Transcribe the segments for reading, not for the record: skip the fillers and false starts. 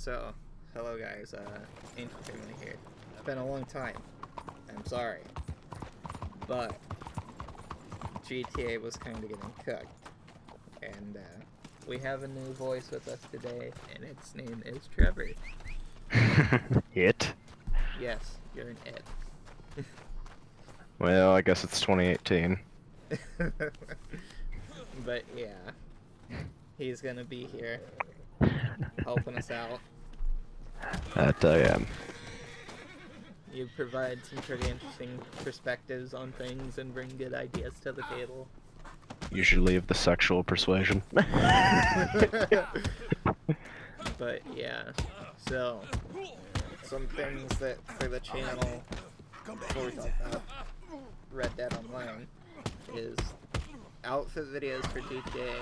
So, hello guys, Angel Family here. It's been a long time. I'm sorry. But, GTA was kind of getting cooked. And, we have a new voice with us today, and its name is Trevor. It? Yes, you're an it. Well, I guess it's 2018. But yeah, he's gonna be here, helping us out. That I am. You provide some pretty interesting perspectives on things and bring good ideas to the table. Usually of the sexual persuasion. But yeah, so some things that for the channel before we talk about Red Dead Online is outfit videos for GTA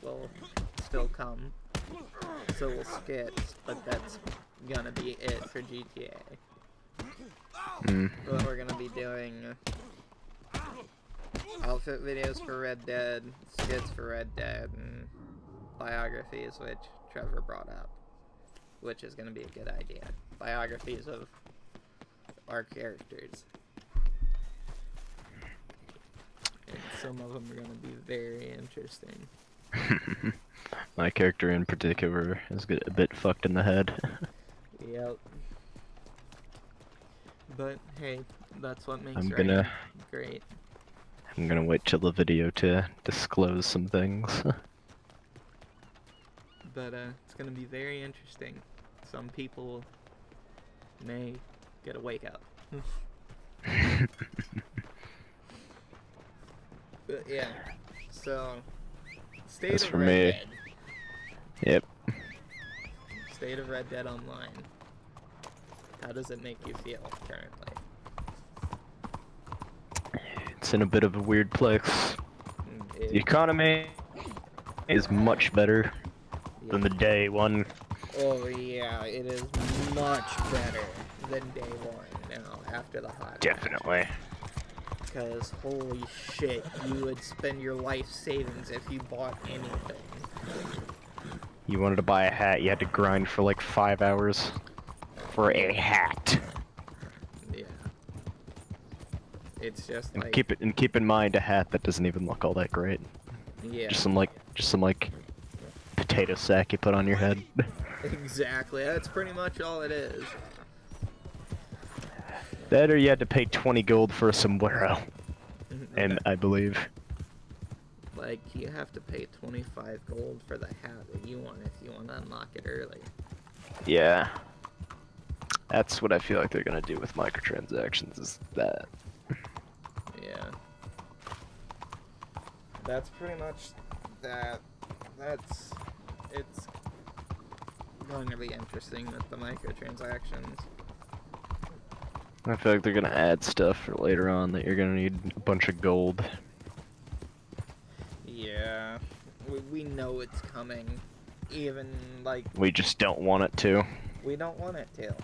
will still come. So will skits, but that's gonna be it for GTA. But we're gonna be doing outfit videos for Red Dead, skits for Red Dead, and biographies, which Trevor brought up, which is gonna be a good idea. Biographies of our characters. And some of them are gonna be very interesting. My character in particular is a bit fucked in the head. Yep. But hey, that's what makes I'm writing great. I'm gonna wait till the video to disclose some things. But it's gonna be very interesting. Some people may get a wake up. But yeah, so state That's of for Red me. Dead. Yep. State of Red Dead Online. How does it make you feel currently? It's in a bit of a weird place. The economy is much better than the day one. Oh yeah, it is much better than day one now after the hot. Definitely. Because holy shit, you would spend your life savings if you bought anything. You wanted to buy a hat, you had to grind for like 5 hours for a hat. Yeah. It's just And like keep in mind a hat that doesn't even look all that great. yeah. Just some potato sack you put on your head. Exactly. That's pretty much all it is. That or you had to pay 20 gold for a sombrero. And I believe. Like, you have to pay 25 gold for the hat that you want if you want to unlock it early. Yeah. That's what I feel like they're gonna do with microtransactions, is that. Yeah. That's pretty much that. It's going to be interesting with the microtransactions. I feel like they're gonna add stuff for later on that you're gonna need a bunch of gold. Yeah. We know it's coming. Even, like... We just don't want it to. We don't want it to.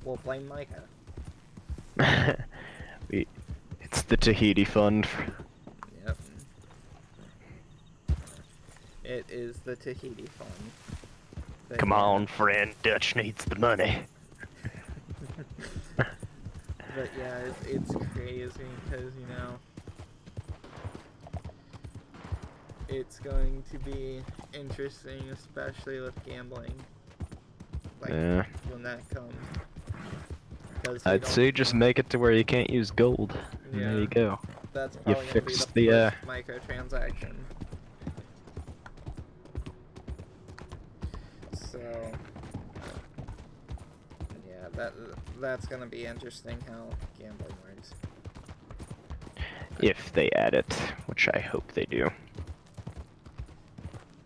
We'll blame Micah. It's the Tahiti Fund. Yep. It is the Tahiti Fund. But Come yeah. on, friend. Dutch needs the money. But yeah, it's crazy because, you know, it's going to be interesting, especially with gambling. Like, Yeah. when that comes. I'd say just make it to where you can't use gold. And there you go. That's probably You going to be fixed the the, first microtransaction. So, yeah, that's going to be interesting how gambling works. If they add it, which I hope they do.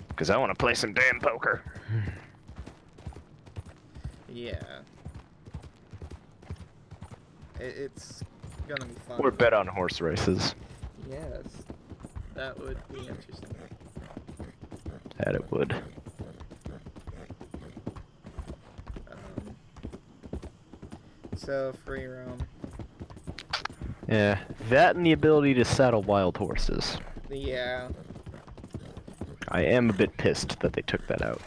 Because I want to play some damn poker. Yeah. It's gonna be fun. Or bet on horse races. Yes. That would be interesting. That it would. So, free roam. Yeah, that and the ability to saddle wild horses. Yeah. I am a bit pissed that they took that out.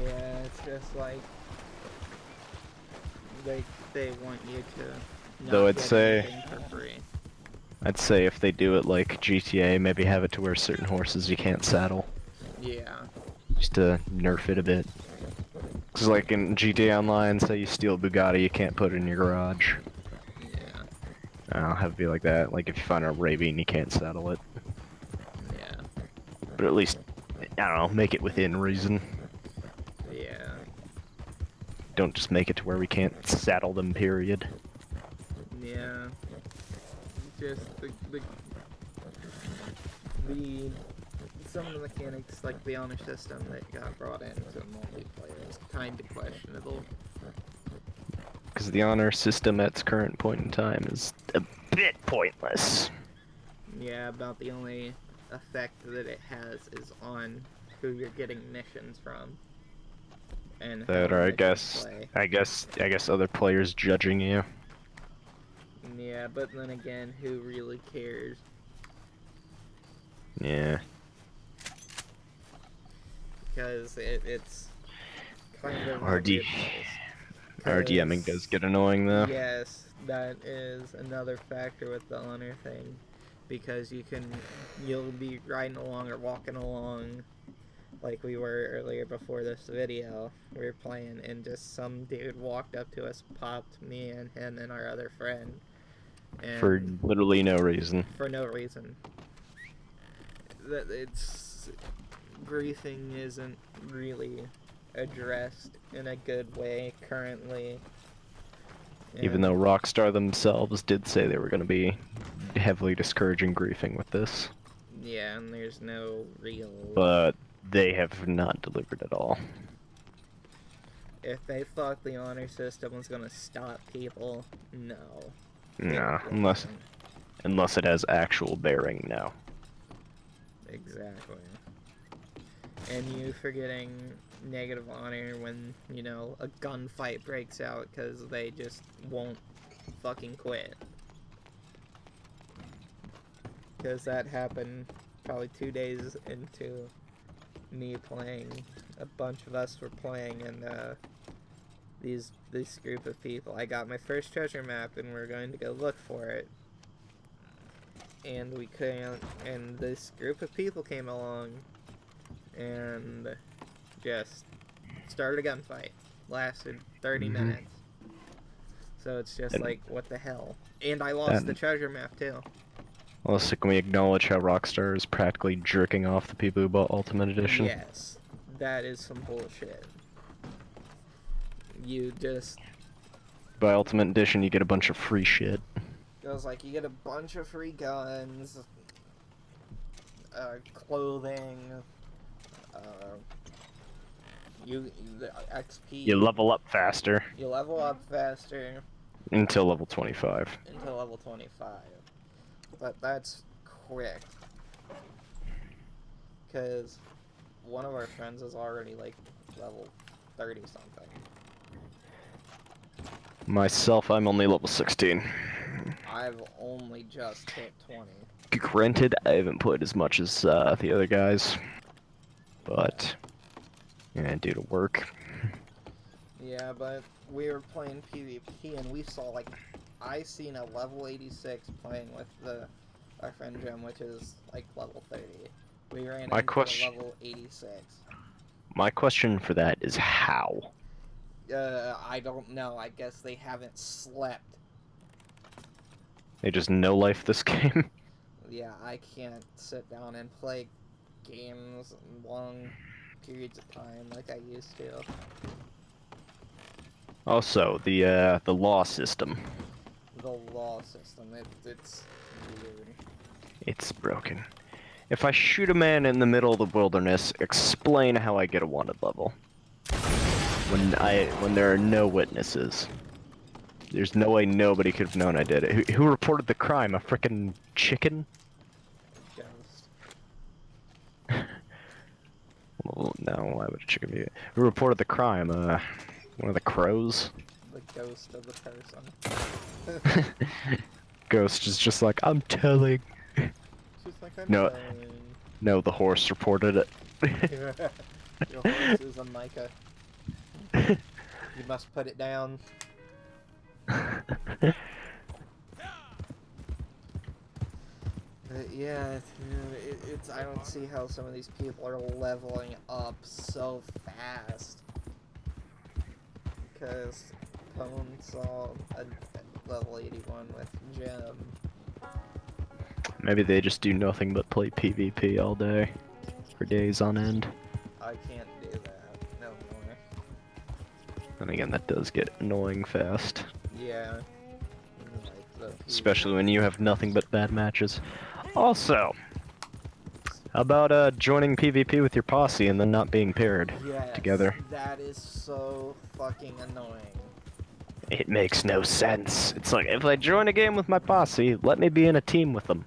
Yeah, it's just like they want you to Though not I'd get say- anything for free. I'd say if they do it like GTA, maybe have it to where certain horses you can't saddle. Yeah. Just to nerf it a bit. Cause like in GTA Online, say you steal a Bugatti, you can't put it in your garage. Yeah. I'll have it be like that. Like if you find an Arabian, you can't saddle it. Yeah. But at least, I don't know, make it within reason. Yeah. Don't just make it to where we can't saddle them, period. Yeah. Just the some of the mechanics, like the honor system that got brought into multiplayer, is kind of questionable. Because the honor system at its current point in time is a bit pointless. Yeah, about the only effect that it has is on who you're getting missions from. And That, how or missions play. I guess other players judging you. Yeah, but then again, who really cares? Yeah. Because it's kind of RD a weird place. Our DMing does get annoying though. Yes, that is another factor with the honor thing, because you'll be riding along or walking along, like we were earlier before this video. We were playing, and just some dude walked up to us, popped me and him and our other friend, and For literally no reason. for no reason. That it's griefing isn't really addressed in a good way currently. Even though Rockstar themselves did say they were going to be heavily discouraging griefing with this. Yeah, and there's no real... But they have not delivered at all. If they thought the honor system was gonna stop people, no. Nah, It unless wasn't. it has actual bearing now. Exactly. And you forgetting negative honor when, you know, a gunfight breaks out because they just won't fucking quit. Because that happened probably 2 days into me playing. A bunch of us were playing, and this group of people, I got my first treasure map and we're going to go look for it. And we couldn't, and this group of people came along and just started a gunfight. Lasted 30 minutes. So it's just like, what the hell? And I lost the treasure map too. Also, can we acknowledge how Rockstar is practically jerking off the people who bought Ultimate Edition? Yes, that is some bullshit. You just... By Ultimate Edition, you get a bunch of free shit. It was like, you get a bunch of free guns, clothing, the XP. You level up faster. You level up faster. Until level 25. Until level 25. But that's quick. Because one of our friends is already, like, level 30-something. Myself, I'm only level 16. I've only just hit 20. Granted, I haven't played as much as the other guys. But, yeah, due to work. Yeah, but we were playing PvP and we saw, like, I seen a level 86 playing with our friend Jim, which is, like, level 30. We ran into a level 86. My question for that is how? I don't know. I guess they haven't slept. They just no life this game? Yeah, I can't sit down and play games long periods of time like I used to. Also, the law system. The law system, it's weird. It's broken. If I shoot a man in the middle of the wilderness, explain how I get a wanted level. When there are no witnesses. There's no way nobody could have known I did it. Who reported the crime? A frickin' chicken? Ghost. Well, no, why would a chicken be? Who reported the crime? One of the crows? The ghost of the person. Ghost is just like, I'm telling. Just like I'm No. telling. No, the horse reported it. Your horse is a Micah. You must put it down. Yeah, it's I don't see how some of these people are leveling up so fast. Because Pone saw a level 81 with Gem. Maybe they just do nothing but play PvP all day, for days on end. I can't do that no more. And again, that does get annoying fast. Yeah. Like Especially when you have nothing but bad matches. Also, how about joining PvP with your posse and then not being paired together? That is so fucking annoying. It makes no sense. It's like, if I join a game with my posse, let me be in a team with them.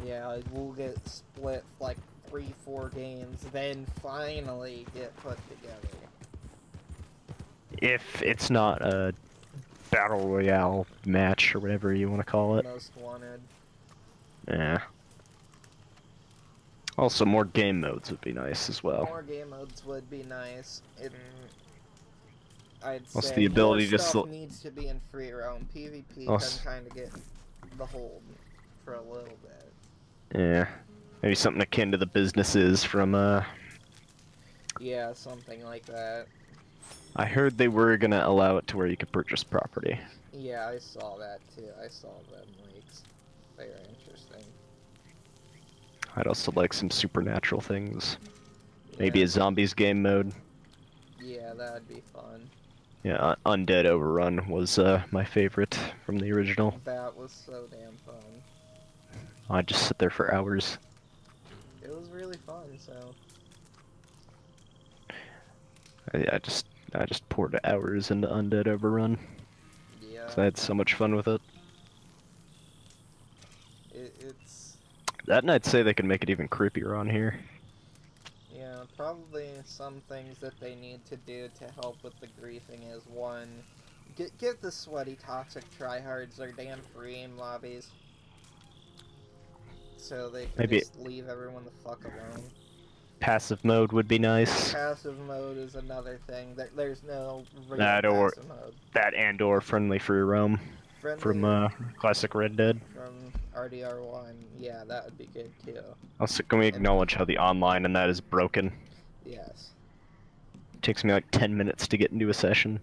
Yeah, we'll get split like 3-4 games, then finally get put together. If it's not a battle royale match or whatever you want to call it. Most wanted. Yeah. Also, more game modes would be nice as well. More game modes would be nice. I'd Also, say the ability more to stuff needs to be in free roam. PvP can kind of get the hold for a little bit. Yeah. Maybe something akin to the businesses from, Yeah, something like that. I heard they were gonna allow it to where you could purchase property. Yeah, I saw that too. I saw them leaks. They are interesting. I'd also like some supernatural things. Yeah. Maybe a zombies game mode. Yeah, that'd be fun. Yeah, Undead Overrun was my favorite from the original. That was so damn fun. I'd just sit there for hours. It was really fun, so... I just poured hours into Undead Overrun. Yeah. 'Cause I had so much fun with it. It's... That and I'd say they could make it even creepier on here. Yeah, probably some things that they need to do to help with the griefing is, one, get the sweaty toxic tryhards their damn free aim lobbies. So they can just leave everyone the fuck alone. Passive mode would be nice. Passive mode is another thing. There's no real passive mode. That and/or friendly free roam from classic Red Dead. From RDR1, yeah, that would be good too. Also, can we acknowledge how the online in that is broken? Yes. It takes me like 10 minutes to get into a session.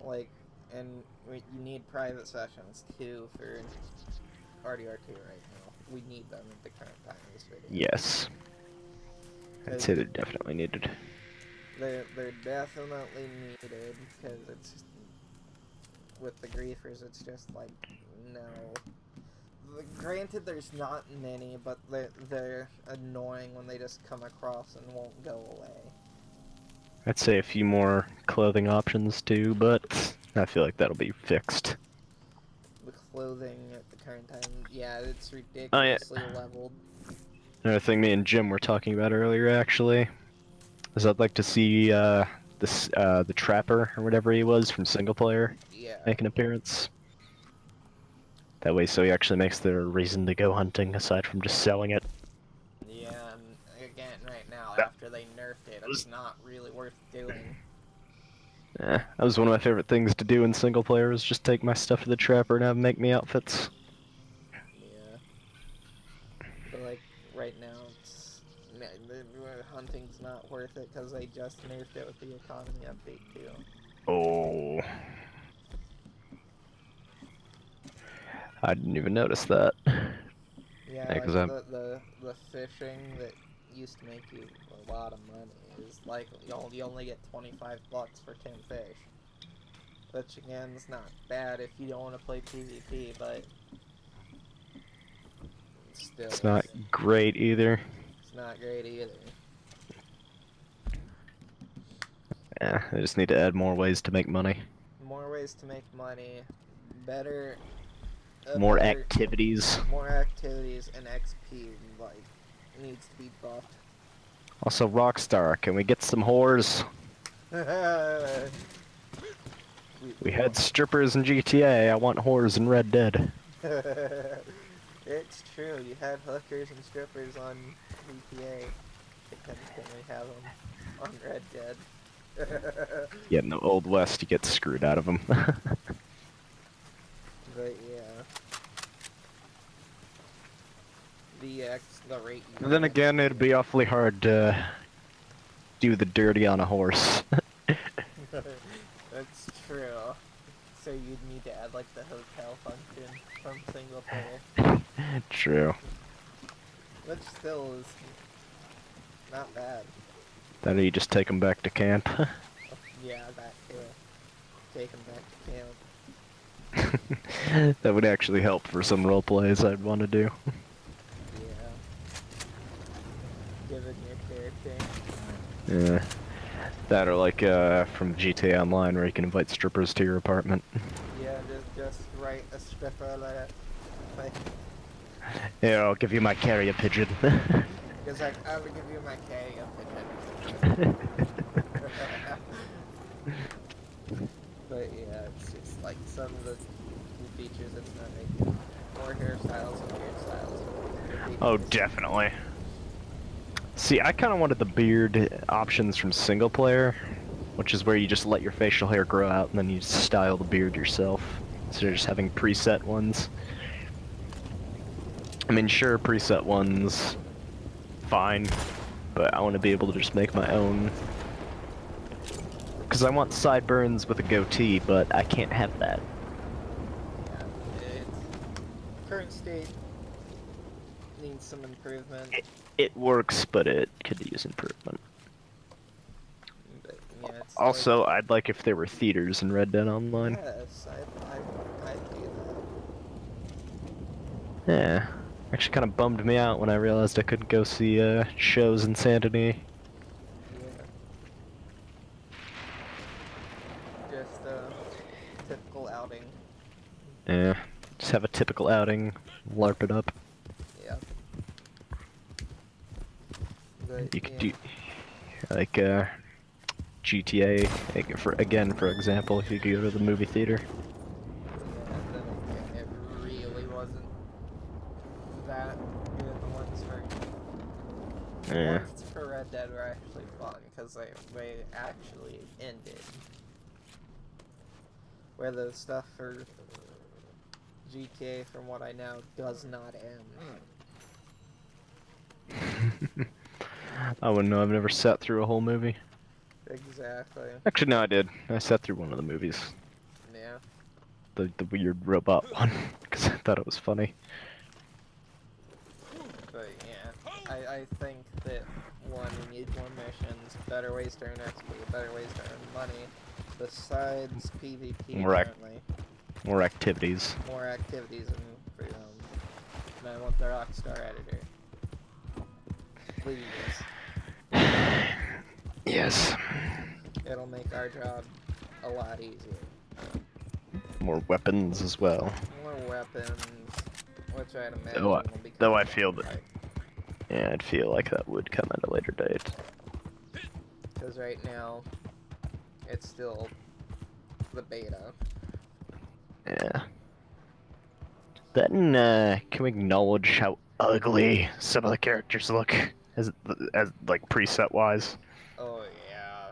Like, and you need private sessions too for RDR2 right now. We need them at the current time of this video. Yes. I'd say they're definitely needed. They're definitely needed, because it's just, with the griefers, it's just like, no. Granted, there's not many, but they're annoying when they just come across and won't go away. I'd say a few more clothing options too, but I feel like that'll be fixed. The clothing at the current time, yeah, it's ridiculously leveled. Another thing me and Jim were talking about earlier, actually, is I'd like to see the Trapper, or whatever he was, from single player, make an appearance. That way, so he actually makes the reason to go hunting, aside from just selling it. Yeah, and again, right now, after they nerfed it, it's not really worth doing. Yeah, that was one of my favorite things to do in single player, was just take my stuff to the Trapper and have him make me outfits. Yeah. But like, right now, hunting's not worth it because they just nerfed it with the economy update too. Oh. I didn't even notice that. Yeah, like the fishing that used to make you a lot of money is like you only get 25 bucks for 10 fish. Which again is not bad if you don't want to play PvP, but still. It's not great either. It's not great either. Yeah, I just need to add more ways to make money. More ways to make money. Better... more activities. More activities and XP, like, needs to be buffed. Also, Rockstar, can we get some whores? We had strippers in GTA, I want whores in Red Dead. It's true, you had hookers and strippers on GTA. Can we have them on Red Dead? Yeah, in the Old West, you get screwed out of them. But yeah, the rate you Then get. again, it'd be awfully hard to do the dirty on a horse. That's true. So you'd need to add like the hotel function from single player, True. which still is not bad. Then you just take them back to camp. Yeah, that too. Take them back to camp. That would actually help for some role plays I'd want to do. Yeah. Given your character. Yeah. That or like from GTA Online where you can invite strippers to your apartment. Yeah, just write a stripper like Here, I'll give you my carrier pigeon. because like I would give you my carrier pigeon. But yeah, it's like some of the features it's not making. More hairstyles and beard styles. Oh, definitely. See, I kind of wanted the beard options from single player, which is where you just let your facial hair grow out and then you style the beard yourself, instead of just having preset ones. I mean, sure, preset ones, fine, but I want to be able to just make my own. Because I want sideburns with a goatee, but I can't have that. Yeah, it's current state needs some improvement. It works, but it could use improvement. But yeah, it's Also, like, I'd like if there were theaters in Red Dead Online. yes, I'd do Yeah. Actually kind of bummed me out when I realized I couldn't go see shows in Sanity. that. Yeah. Just typical outing. Yeah. Just have a typical outing, LARP it up. Yeah. But, You could yeah. do like GTA for example, if you could go to the movie theater. Yeah, then again, it really wasn't that good. The ones Yeah. for Red Dead were actually fun because they actually ended. Where the stuff for GTA, from what I know, does not end. I wouldn't know, I've never sat through a whole movie. Exactly. Actually, no, I did. I sat through one of the movies. Yeah. The weird robot one, because I thought it was funny. But yeah, I think that one, we need more missions, better ways to earn XP, better ways to earn money, besides PvP currently. More activities. More activities and I want the Rockstar editor. Please. Yes. It'll make our job a lot easier. More weapons as well. More weapons, which I'd imagine Though will become though I feel that, right. yeah, I'd feel like that would come at a later date. Because right now, it's still the beta. Yeah. Then, can we acknowledge how ugly some of the characters look, as like preset wise? Oh yeah,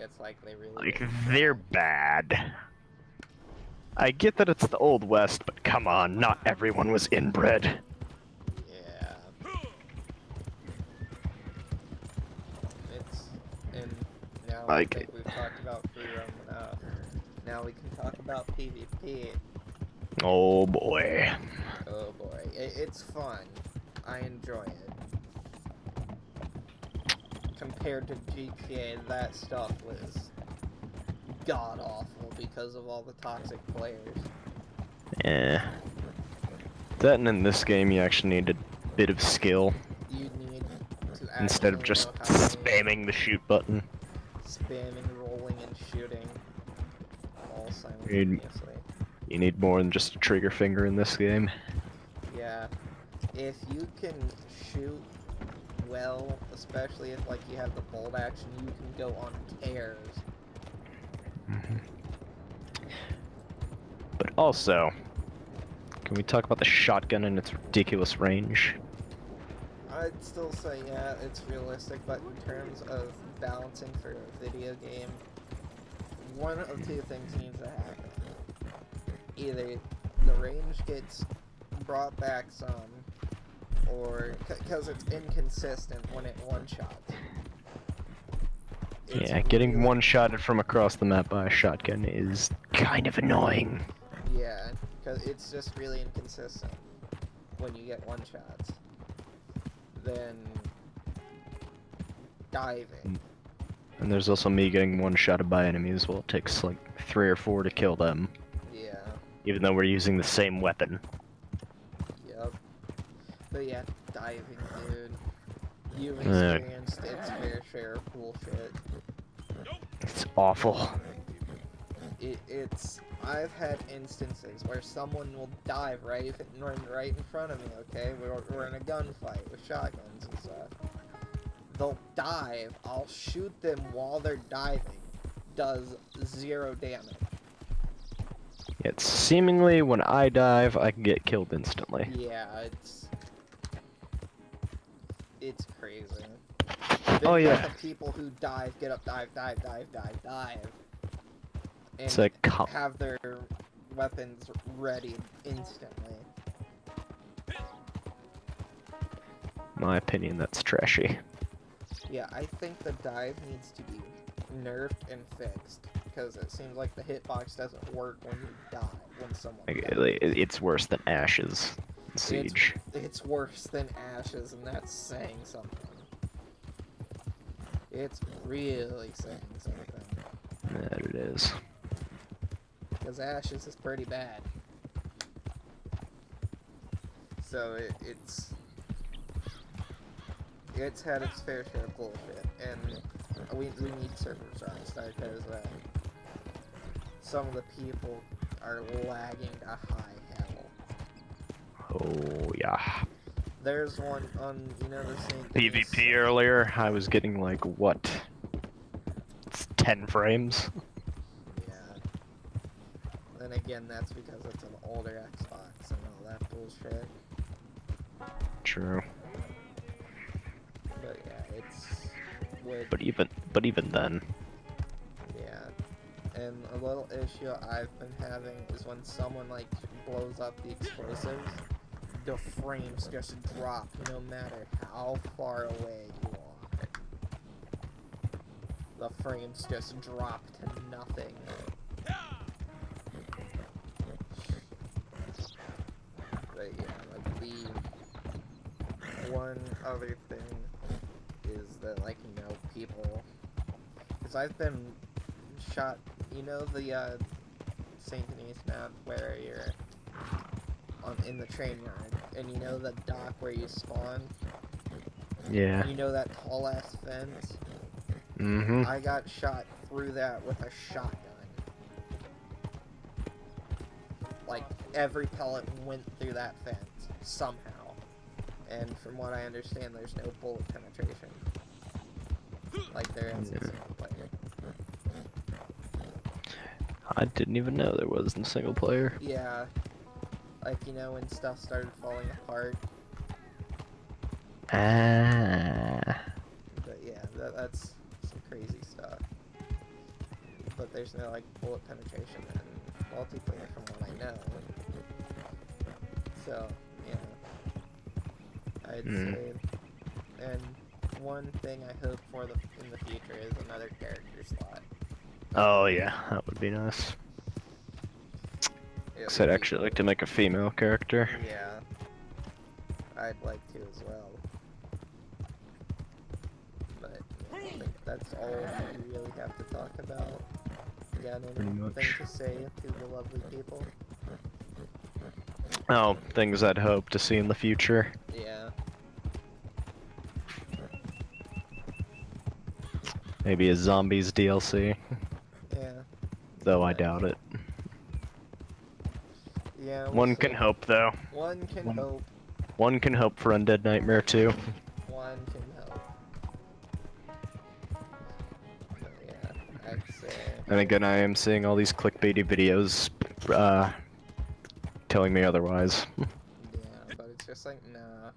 it's like they really. Like they're bad. I get that it's the Old West, but come on, not everyone was inbred. Yeah. It's and now I Like, think we've talked about free roam enough. Now we can talk about PvP. oh boy. Oh boy, it's fun. I enjoy it. Compared to GTA, that stuff was god awful because of all the toxic players. Yeah. That and in this game you actually need a bit of skill. You need to Instead of actually just know how to spamming the shoot button. spamming, rolling, and shooting all simultaneously. You need more than just a trigger finger in this game. Yeah. If you can shoot well, especially if like you have the bolt action, you can go on tears. But also, can we talk about the shotgun and its ridiculous range? I'd still say yeah, it's realistic, but in terms of balancing for a video game, one of two things needs to happen. Either the range gets brought back some, or because it's inconsistent when it one-shots. Yeah, getting one-shotted from across the map by a shotgun is kind of annoying. Yeah, because it's just really inconsistent when you get one-shots. Then diving. And there's also me getting one-shotted by enemies. Well, it takes like 3 or 4 to kill them. Yeah. Even though we're using the same weapon. Yep. But yeah, diving, dude. You've experienced its fair share of bullshit. It's awful. I've had instances where someone will dive right in front of me, okay? We're in a gunfight with shotguns and stuff. They'll dive, I'll shoot them while they're diving. Does 0 damage. It's seemingly when I dive, I can get killed instantly. Yeah, it's crazy. Oh yeah. The people who dive, get up, dive. And It's like have their weapons ready instantly. My opinion, that's trashy. Yeah, I think the dive needs to be nerfed and fixed, because it seems like the hitbox doesn't work when you die, when someone dies. It's worse than Ashes in Siege. It's worse than Ashes, and that's saying something. It's really saying something. That it is. Because Ashes is pretty bad. So it's had its fair share of bullshit, and we need servers restart because some of the people are lagging a high hell. Oh yeah. There's one on, you know, the same PvP earlier, I was getting like, what? It's 10 frames? Yeah. Then again, that's because it's an older Xbox and all that bullshit. True. But yeah, But even then. Yeah. And a little issue I've been having is when someone like blows up the explosives, the frames just drop no matter how far away you are. The frames just drop to nothing. But yeah, like the one other thing is that, like, you know, people, because I've been shot, you know, the St. Denis map where you're in the train yard, and you know the dock where you spawn? Yeah. You know that tall ass fence? Mm-hmm. I got shot through that with a shotgun. Like, every pellet went through that fence, somehow. And from what I understand, there's no bullet penetration. Like there is in single player. I didn't even know there was in single player. Yeah. Like, you know, when stuff started falling apart. Ah. But yeah, that's some crazy stuff. But there's no, like, bullet penetration in multiplayer from what I know. So, yeah. I'd say... And one thing I hope for in the future is another character slot. Oh yeah, that would be nice. Cause I'd actually like to make a female character. Yeah. I'd like to as well. But I think that's all we really have to talk about. You got anything to say to the lovely people? Oh, things I'd hope to see in the future. Yeah. Maybe a zombies DLC. Yeah. Though I doubt it. Yeah. We'll One see. can hope, though. One can hope. One can hope for Undead Nightmare 2. One can hope. But yeah, I'd say. And again, I am seeing all these clickbaity videos, telling me otherwise. Yeah, but it's just like, nah.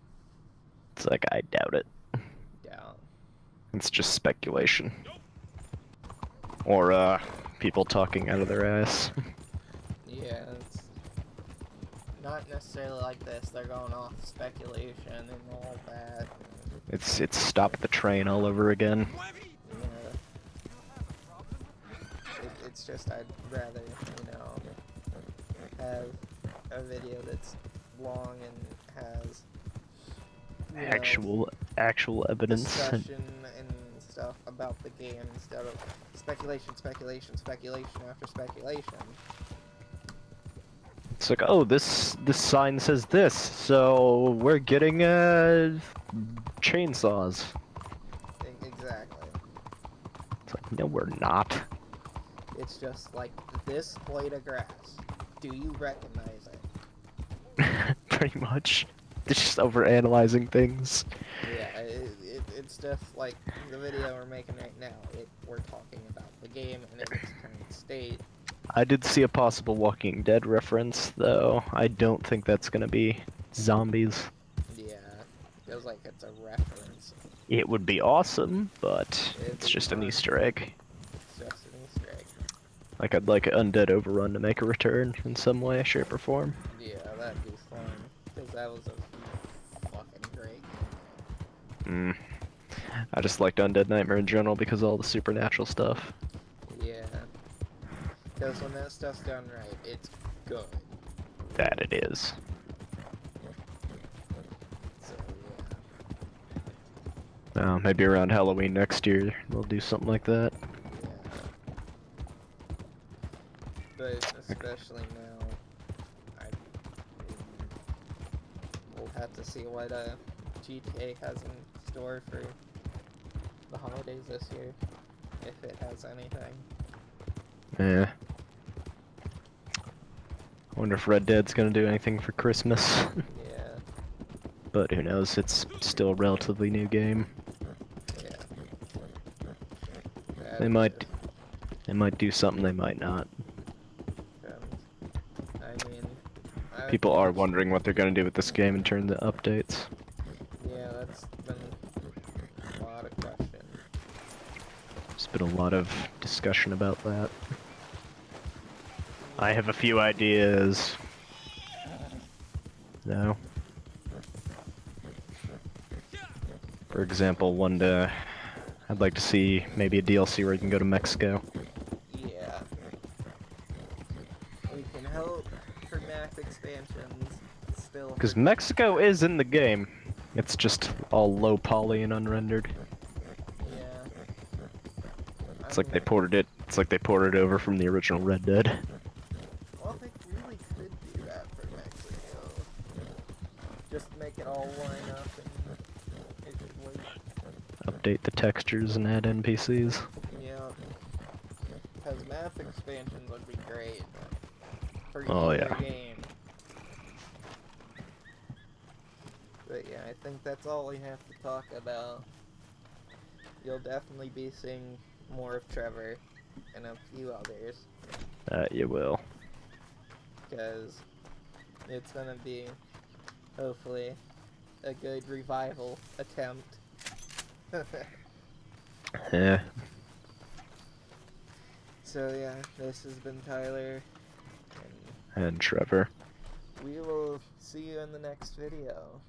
It's like, I doubt it. Doubt. It's just speculation. Or, people talking out of their ass. Yeah, it's not necessarily like this. They're going off speculation and all that. It's stop the train all over again. Yeah. It's just I'd rather, you know, have a video that's long and has, you know, Actual evidence. discussion and stuff about the game instead of speculation after speculation. It's like, oh, this sign says this, so we're getting chainsaws. Exactly. It's like, no, we're not. It's just like this blade of grass. Do you recognize it? Pretty much. It's just overanalyzing things. Yeah, it's just like the video we're making right now. We're talking about the game and its current state. I did see a possible Walking Dead reference, though. I don't think that's gonna be zombies. Yeah, feels like it's a reference. It would be awesome, but It'd it's be just an fun. Easter egg. It's just an Easter egg. Like, I'd like Undead Overrun to make a return in some way, shape, or form. Yeah, that'd be fun. Because that was a fucking great Mm. I just liked Undead Nightmare in general because of all the supernatural stuff. game. Yeah. Because when that stuff's done right, it's good. That it is. So, yeah. Maybe around Halloween next year, they'll do something like that. Yeah. But especially now, we'll have to see what GTA has in store for the holidays this year, if it has anything. Yeah. I wonder if Red Dead's gonna do anything for Christmas. Yeah. But who knows, it's still a relatively new game. Yeah. They might do something, they might not. I mean, People are wondering what they're gonna do with this game in terms of updates. Yeah, that's been a lot of questions. There's been a lot of discussion about that. I have a few ideas. No. For example, I'd like to see maybe a DLC where you can go to Mexico. Yeah. We can hope for map expansions still. Because Mexico is in the game. It's just all low poly and unrendered. Yeah. It's like they ported it. It's like they ported it over from the original Red Dead. Well, they really could do that for Mexico. Just make it all line up and it could wait. Update the textures and add NPCs. Yeah. Because map expansions would be great for Oh, either yeah. game. But yeah, I think that's all we have to talk about. You'll definitely be seeing more of Trevor and a few others. You will. Because it's gonna be, hopefully, a good revival attempt. Yeah. So yeah, this has been Tyler, and And Trevor. we will see you in the next video.